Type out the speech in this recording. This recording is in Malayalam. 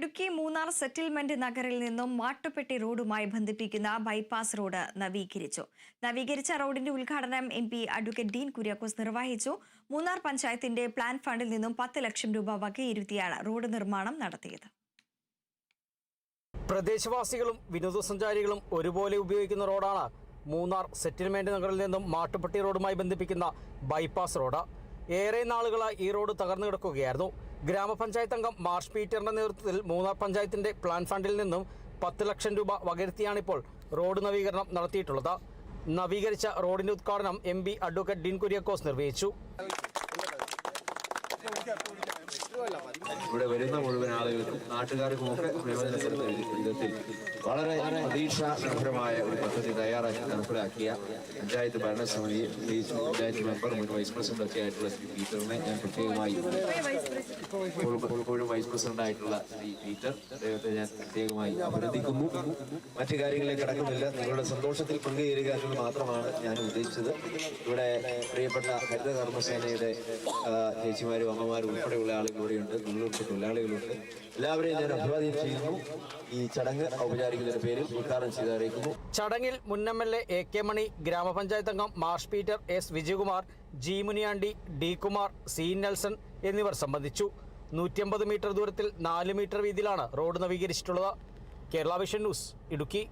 ഇടുക്കി മൂന്നാർ സെറ്റിൽമെന്റ് നഗറിൽ നിന്നും മാട്ടുപ്പെട്ടി റോഡുമായി ബന്ധിപ്പിക്കുന്ന ബൈപ്പാസ് റോഡ് നവീകരിച്ചു. നവീകരിച്ച റോഡിന്റെ ഉദ്ഘാടനം MP അഡ്വക്കേറ്റ് ഡീൻ കുര്യാക്കോസ് നിർവഹിച്ചു. മൂന്നാർ പഞ്ചായത്തിന്റെ പ്ലാൻ ഫണ്ടിൽ നിന്നും 10 ലക്ഷം രൂപ വകയിരുത്തിയാണ് റോഡ് നിർമ്മാണം നടത്തിയത്. പ്രദേശവാസികളും വിനോദസഞ്ചാരികളും ഒരുപോലെ ഉപയോഗിക്കുന്ന റോഡാണ് മൂന്നാർ സെറ്റിൽമെന്റ് നഗറിൽ നിന്നും മാട്ടുപ്പെട്ടി റോഡുമായി ബന്ധിപ്പിക്കുന്ന ബൈപ്പാസ് റോഡ്. ഏറെ നാളുകളായി ഈ റോഡ് തകർന്നു കിടക്കുകയായിരുന്നു. ഗ്രാമപഞ്ചായത്ത് അംഗം മാർഷ് പീറ്ററിന്റെ നേതൃത്വത്തിൽ മൂന്നാർ പഞ്ചായത്തിന്റെ പ്ലാൻ ഫണ്ടിൽ നിന്നും 10 ലക്ഷം രൂപ വകയിരുത്തിയാണിപ്പോൾ റോഡ് നവീകരണം നടത്തിയിട്ടുള്ളത്. നവീകരിച്ച റോഡിന്റെ ഉദ്ഘാടനം MP അഡ്വക്കേറ്റ് ഡീൻ കുര്യാക്കോസ് നിർവഹിച്ചു. ഇവിടെ വരുന്ന മുഴുവൻ ആളുകൾക്കും നാട്ടുകാർക്കും ഒക്കെ പ്രയോജനപ്പെടുന്ന വിധത്തിൽ വളരെ പ്രതീക്ഷ നിർഭരമായ ഒരു പദ്ധതി തയ്യാറാക്കി നടപ്പിലാക്കിയ പഞ്ചായത്ത് ഭരണസമിതി, പ്രത്യേകിച്ച് പഞ്ചായത്ത് മെമ്പർ, മുൻ വൈസ് പ്രസിഡന്റ് ഒക്കെ ആയിട്ടുള്ള ശ്രീ പീറ്ററിനെ ഞാൻ പ്രത്യേകമായി, ഇപ്പോഴും വൈസ് പ്രസിഡന്റ് ആയിട്ടുള്ള ശ്രീ പീറ്റർ, അദ്ദേഹത്തെ ഞാൻ പ്രത്യേകമായി അഭിനന്ദിക്കുന്നു. മറ്റു കാര്യങ്ങളിലേക്ക് കടക്കുന്നില്ല. നിങ്ങളുടെ സന്തോഷത്തിൽ പങ്കുചേരുക എന്നത് മാത്രമാണ് ഞാൻ ഉദ്ദേശിച്ചത്. ഇവിടെ പ്രിയപ്പെട്ട ഹരിത കർമ്മസേനയുടെ ചേച്ചിമാരും അമ്മമാരും ഉൾപ്പെടെയുള്ള ആളുകൾ ഇവിടെയുണ്ട്, തൊഴിലുറപ്പ് തൊഴിലാളികളുണ്ട്. എല്ലാവരെയും ഞാൻ അഭിവാദ്യം ചെയ്യുന്നു. ഈ ചടങ്ങ് ഔപചാരികതയുടെ പേരിൽ ഉദ്ഘാടനം ചെയ്തറിയിക്കുന്നു. ചടങ്ങിൽ മുൻ MLA AK മണി, ഗ്രാമപഞ്ചായത്ത് അംഗം Marsh Peter, S Vijayakumar, G Muniyandi, D Kumar, C Nelson എന്നിവർ സംബന്ധിച്ചു. 150 മീറ്റർ ദൂരത്തിൽ 4 മീറ്റർ വീതിയിലാണ് റോഡ് നവീകരിച്ചിട്ടുള്ളത്. Kerala vision news, Idukki.